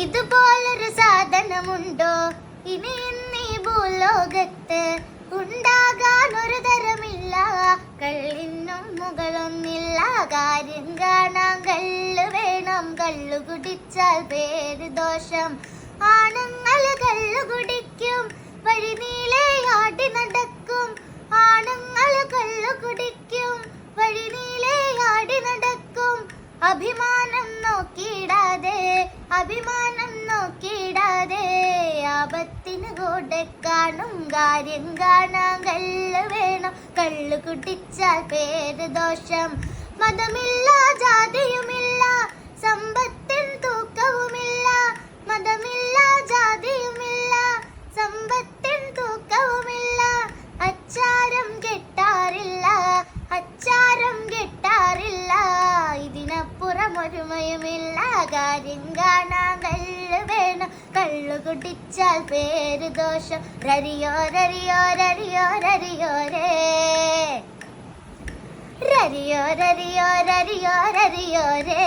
ഇതുപോലൊരു സാധനമുണ്ടോ ഇനി എന്നീ ഭൂലോകത്ത്? ഉണ്ടാകാൻ ഒരു തരമില്ല, കള്ളിനും മുകളൊന്നില്ല. കാര്യം കാണാൻ കള്ള് വേണം, കള്ളു കുടിച്ചാൽ പേര് ദോഷം. ആണുങ്ങൾ കള്ളു കുടിക്കും, വഴി നീളെ ആടി നടക്കും. ആണുങ്ങൾ കള്ളു കുടിക്കും, വഴി നീളെ ആടി നടക്കും. അഭിമാനം നോക്കിയിടാതെ, അഭിമാനം നോക്കിയിടാതെ, ആപത്തിന് കൂടെ കാണും. കാര്യം കാണാൻ കള്ള് വേണം, കള്ളു കുടിച്ചാൽ പേര് ദോഷം. മതമില്ല, ജാതിയുമില്ല, സമ്പത്തിൻ തൂക്കവുമില്ല. മതമില്ല, ജാതിയുമില്ല, സമ്പത്തിൻ തൂക്കവുമില്ല. അച്ചാരം കെട്ടാറില്ല, അച്ചാരം കെട്ടാറില്ല. ഇതിനപ്പുറം ഒരുമയുമില്ല. കാര്യം കാണാൻ കള്ള് വേണം, കള്ളു കുടിച്ചാൽ പേര് ദോഷം. രരിയോ രരിയോ രരിയോ രരിയോ രേ, രരിയോ രരിയോ രരിയോ രരിയോ രേ.